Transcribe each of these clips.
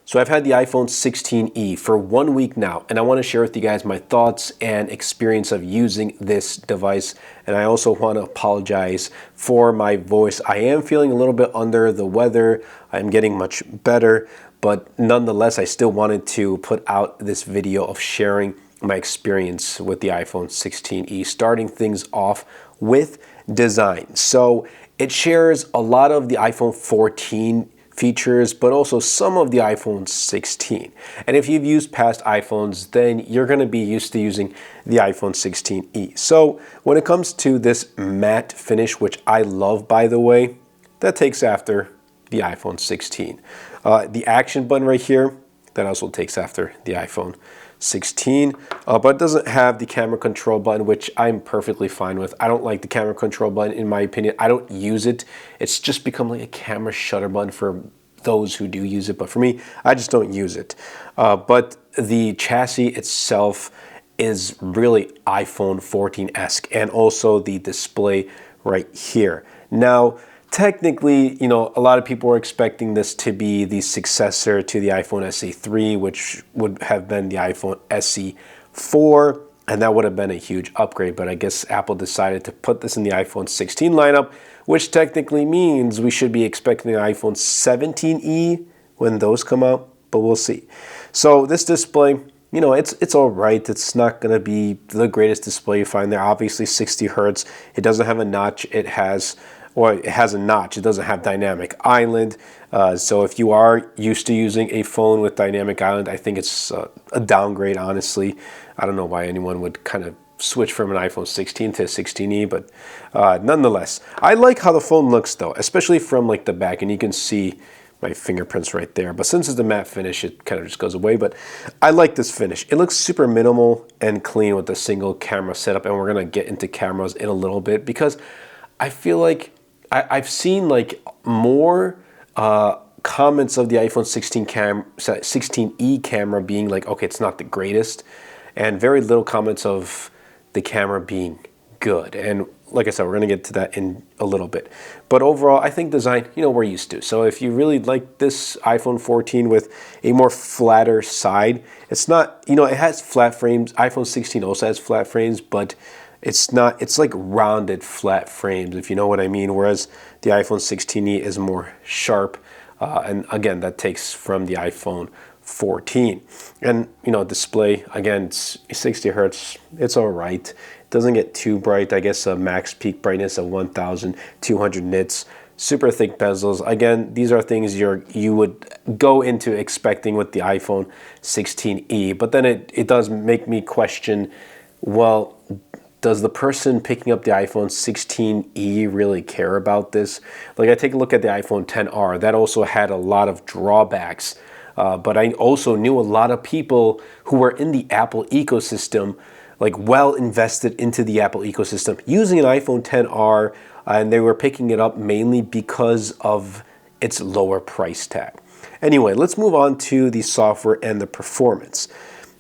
So I've had the iPhone 16e for 1 week now, and I want to share with you guys my thoughts and experience of using this device. And I also want to apologize for my voice. I am feeling a little bit under the weather. I'm getting much better, but nonetheless, I still wanted to put out this video of sharing my experience with the iPhone 16e, starting things off with design. So it shares a lot of the iPhone 14 features, but also some of the iPhone 16. And if you've used past iPhones, then you're going to be used to using the iPhone 16e. So when it comes to this matte finish, which I love, by the way, that takes after the iPhone 16. The action button right here, that also takes after the iPhone 16, but it doesn't have the camera control button, which I'm perfectly fine with. I don't like the camera control button, in my opinion. I don't use it. It's just become like a camera shutter button for those who do use it, but for me, I just don't use it. But the chassis itself is really iPhone 14-esque, and also the display right here. Now, technically, you know, a lot of people were expecting this to be the successor to the iPhone SE 3, which would have been the iPhone SE 4, and that would have been a huge upgrade. But I guess Apple decided to put this in the iPhone 16 lineup, which technically means we should be expecting the iPhone 17e when those come out, but we'll see. So this display, you know, it's all right. It's not going to be the greatest display you find there. Obviously, 60 hertz. It doesn't have a notch. It has a notch. It doesn't have dynamic island. So if you are used to using a phone with dynamic island, I think it's a downgrade, honestly. I don't know why anyone would kind of switch from an iPhone 16 to a 16e, but nonetheless, I like how the phone looks though, especially from like the back, and you can see my fingerprints right there. But since it's a matte finish, it kind of just goes away. But I like this finish. It looks super minimal and clean with a single camera setup, and we're gonna get into cameras in a little bit because I feel like I've seen like more comments of the iPhone 16e camera being like, okay, it's not the greatest, and very little comments of the camera being good. And like I said, we're going to get to that in a little bit. But overall, I think design, you know, we're used to. So if you really like this iPhone 14 with a more flatter side, it's not, you know, it has flat frames. iPhone 16 also has flat frames, but it's not, it's like rounded flat frames, if you know what I mean, whereas the iPhone 16e is more sharp, and again, that takes from the iPhone 14. And, you know, display, again, it's 60 hertz, it's all right. It doesn't get too bright. I guess a max peak brightness of 1200 nits, super thick bezels. Again, these are things you would go into expecting with the iPhone 16e, but then it does make me question, well, does the person picking up the iPhone 16e really care about this? Like, I take a look at the iPhone XR, that also had a lot of drawbacks, but I also knew a lot of people who were in the Apple ecosystem, like well invested into the Apple ecosystem, using an iPhone XR, and they were picking it up mainly because of its lower price tag. Anyway, let's move on to the software and the performance.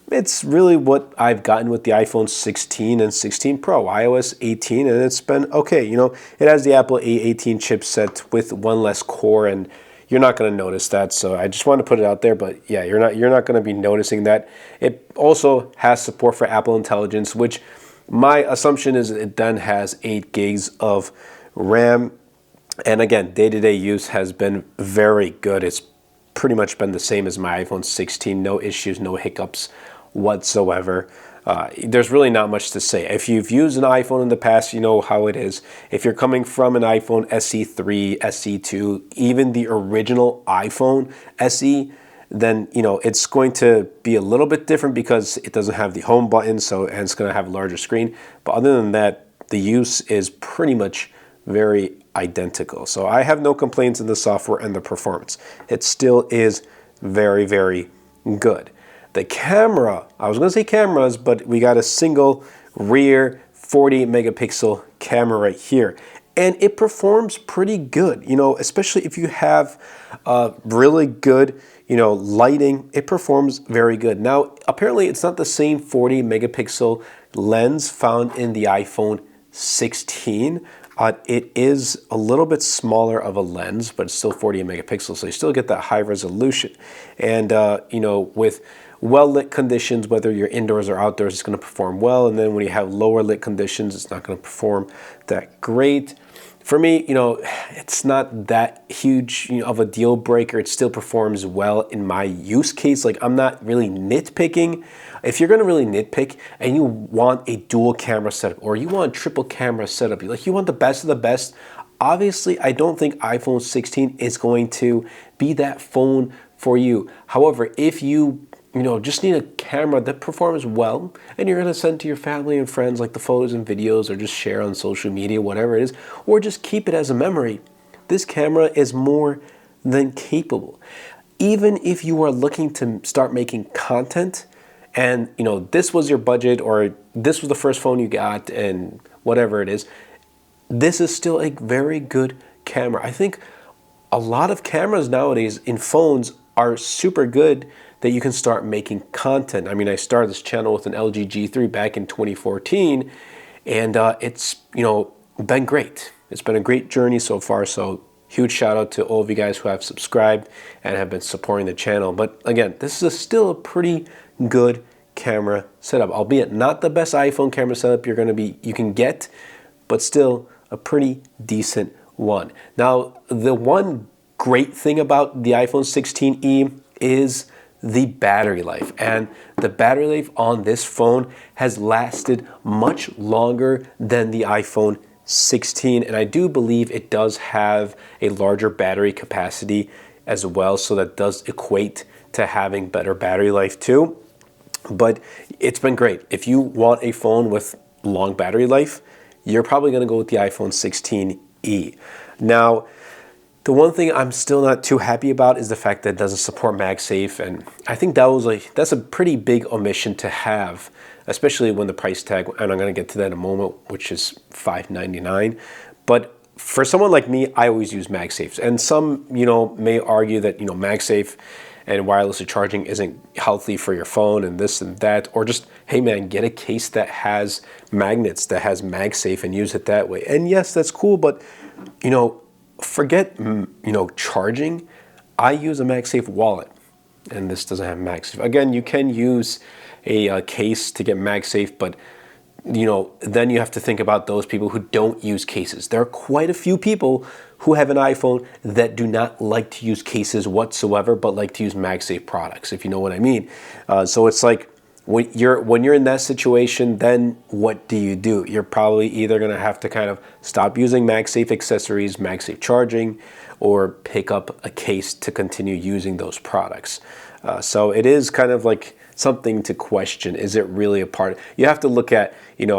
It's really what I've gotten with the iPhone 16 and 16 Pro, iOS 18, and it's been okay. You know, it has the Apple A18 chipset with one less core, and you're not going to notice that. So I just want to put it out there, but yeah, you're not going to be noticing that. It also has support for Apple Intelligence, which my assumption is it then has 8 gigs of RAM. And again, day-to-day use has been very good. It's pretty much been the same as my iPhone 16. No issues, no hiccups whatsoever. There's really not much to say. If you've used an iPhone in the past, you know how it is. If you're coming from an iPhone SE 3, SE 2, even the original iPhone SE, then you know it's going to be a little bit different because it doesn't have the home button, and it's going to have a larger screen. But other than that, the use is pretty much very identical. So I have no complaints in the software and the performance. It still is very, very good. The camera, I was going to say cameras, but we got a single rear 48 megapixel camera right here. And it performs pretty good, you know, especially if you have really good, you know, lighting. It performs very good. Now, apparently it's not the same 40 megapixel lens found in the iPhone 16. It is a little bit smaller of a lens, but it's still 48 megapixels, so you still get that high resolution. And with well-lit conditions, whether you're indoors or outdoors, it's going to perform well. And then when you have lower lit conditions, it's not going to perform that great. For me, it's not that huge of a deal breaker. It still performs well in my use case. Like, I'm not really nitpicking. If you're gonna really nitpick and you want a dual camera setup or you want a triple camera setup, like you want the best of the best, obviously I don't think iPhone 16 is going to be that phone for you. However, if you just need a camera that performs well and you're gonna send to your family and friends, like the photos and videos, or just share on social media, whatever it is, or just keep it as a memory, this camera is more than capable. Even if you are looking to start making content and this was your budget, or this was the first phone you got and whatever it is, this is still a very good camera. I think a lot of cameras nowadays in phones are super good that you can start making content. I mean, I started this channel with an LG G3 back in 2014, and it's been great. It's been a great journey so far, so huge shout out to all of you guys who have subscribed and have been supporting the channel. But again, this is still a pretty good camera setup, albeit not the best iPhone camera setup you can get, but still a pretty decent one. Now, the one great thing about the iPhone 16e is the battery life, and the battery life on this phone has lasted much longer than the iPhone 16, and I do believe it does have a larger battery capacity as well, so that does equate to having better battery life too. But it's been great. If you want a phone with long battery life, you're probably going to go with the iPhone 16e. Now, the one thing I'm still not too happy about is the fact that it doesn't support MagSafe, and I think that's a pretty big omission to have, especially when the price tag, and I'm going to get to that in a moment, which is $599. But for someone like me, I always use MagSafe, and some may argue that MagSafe and wireless charging isn't healthy for your phone and this and that, or just, hey man, get a case that has magnets, that has MagSafe, and use it that way. And yes, that's cool, but forget charging. I use a MagSafe wallet, and this doesn't have MagSafe. Again, you can use a case to get MagSafe, but then you have to think about those people who don't use cases. There are quite a few people who have an iPhone that do not like to use cases whatsoever, but like to use MagSafe products, if you know what I mean. So it's like, when you're in that situation, then what do? You're probably either going to have to kind of stop using MagSafe accessories, MagSafe charging, or pick up a case to continue using those products. So it is kind of like something to question. Is it really a part? You have to look at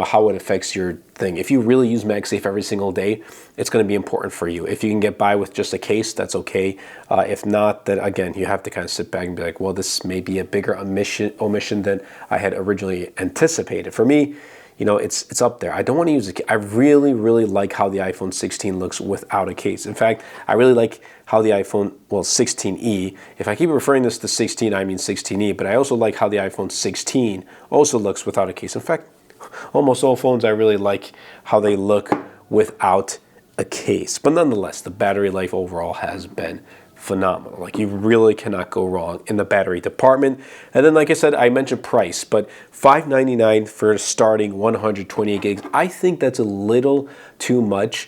how it affects your thing. If you really use MagSafe every single day, it's going to be important for you. If you can get by with just a case, that's okay. If not, then again, you have to kind of sit back and be like, well, this may be a bigger omission than I had originally anticipated. For me, it's up there. I don't want to use it. I really, really like how the iPhone 16 looks without a case. In fact, I really like how the iPhone, 16e, if I keep referring this to 16, I mean 16e, but I also like how the iPhone 16 also looks without a case. In fact, almost all phones I really like how they look without a case. But nonetheless, the battery life overall has been phenomenal. Like, you really cannot go wrong in the battery department. And then, like I said, I mentioned price, but $599 for starting 128 gigs. I think that's a little too much.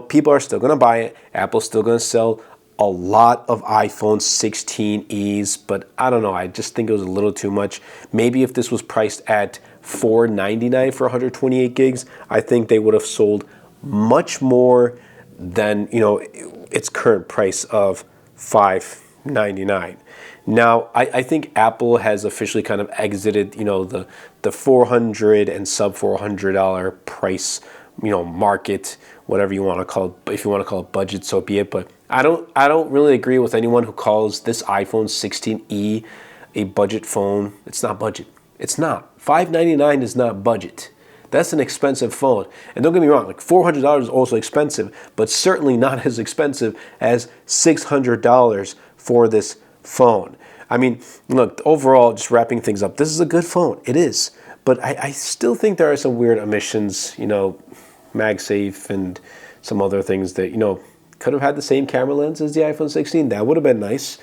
People are still going to buy it. Apple's still going to sell a lot of iPhone 16es, but I don't know. I just think it was a little too much. Maybe if this was priced at $499 for 128 gigs, I think they would have sold much more than its current price of $599. Now, I think Apple has officially kind of exited the $400 and sub $400 price market, whatever you want to call it. If you want to call it budget, so be it. But I don't really agree with anyone who calls this iPhone 16e a budget phone. It's not budget. It's not. $599 is not budget. That's an expensive phone. And don't get me wrong, like $400 is also expensive, but certainly not as expensive as $600 for this phone. I mean, look, overall, just wrapping things up, this is a good phone. It is. But I still think there are some weird omissions, MagSafe and some other things that, could have had the same camera lens as the iPhone 16. That would have been nice.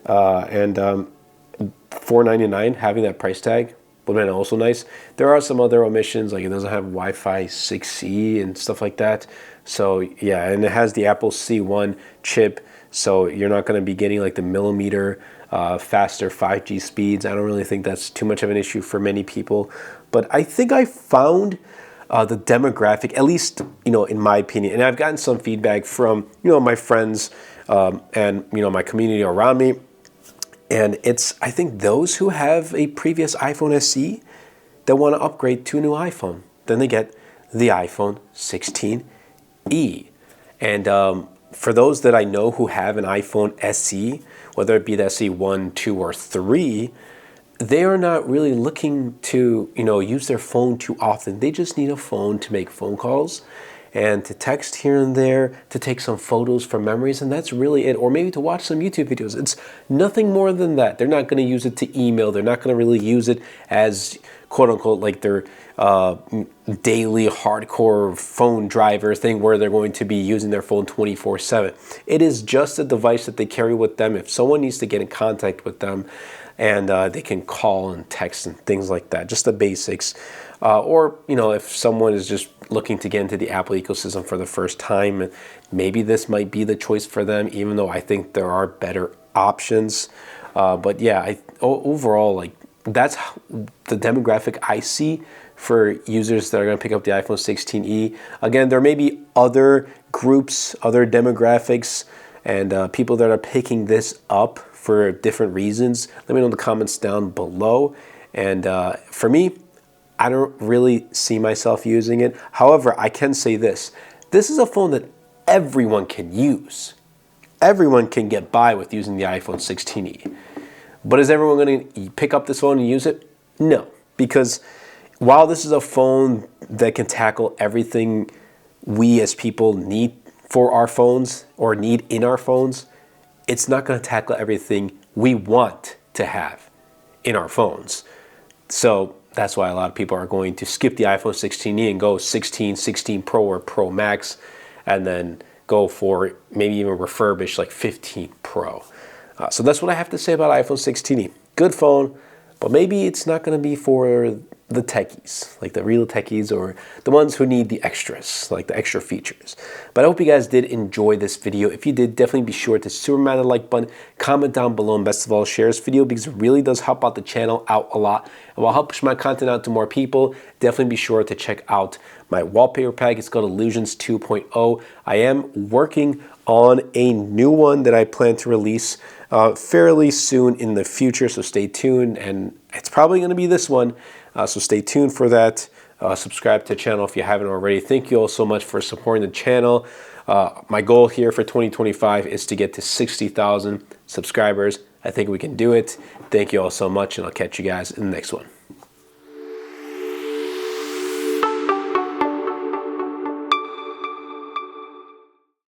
And $499, having that price tag would have been also nice. There are some other omissions, like it doesn't have Wi-Fi 6E and stuff like that. So yeah, and it has the Apple C1 chip, so you're not going to be getting like the millimeter faster 5G speeds. I don't really think that's too much of an issue for many people. But I think I found the demographic, at least, in my opinion, and I've gotten some feedback from, my friends and, my community around me. And it's, I think, those who have a previous iPhone SE that want to upgrade to a new iPhone. Then they get the iPhone 16e. And for those that I know who have an iPhone SE, whether it be the SE 1, 2, or 3, they are not really looking to, use their phone too often. They just need a phone to make phone calls and to text here and there, to take some photos for memories, and that's really it. Or maybe to watch some YouTube videos. It's nothing more than that. They're not going to use it to email. They're not going to really use it as, quote unquote, like their daily hardcore phone driver thing where they're going to be using their phone 24/7. It is just a device that they carry with them if someone needs to get in contact with them, and they can call and text and things like that, just the basics. Or, if someone is just looking to get into the Apple ecosystem for the first time, maybe this might be the choice for them, even though I think there are better options. But yeah, overall, like, that's the demographic I see for users that are going to pick up the iPhone 16e. Again, there may be other groups, other demographics, and people that are picking this up for different reasons. Let me know in the comments down below. And for me, I don't really see myself using it. However, I can say this. This is a phone that everyone can use. Everyone can get by with using the iPhone 16e. But is everyone going to pick up this phone and use it? No. Because while this is a phone that can tackle everything we as people need for our phones or need in our phones, it's not going to tackle everything we want to have in our phones. So that's why a lot of people are going to skip the iPhone 16e and go 16, 16 Pro or Pro Max, and then go for maybe even refurbished like 15 Pro. So that's what I have to say about iPhone 16e. Good phone, but maybe it's not going to be for the techies, like the real techies, or the ones who need the extras, like the extra features. But I hope you guys did enjoy this video. If you did, definitely be sure to smash the like button, comment down below, and best of all, share this video because it really does help out the channel out a lot. And will help push my content out to more people. Definitely be sure to check out my wallpaper pack. It's called Illusions 2.0. I am working on a new one that I plan to release fairly soon in the future, so stay tuned, and it's probably going to be this one. So stay tuned for that. Subscribe to the channel if you haven't already. Thank you all so much for supporting the channel. My goal here for 2025 is to get to 60,000 subscribers. I think we can do it. Thank you all so much, and I'll catch you guys in the next one.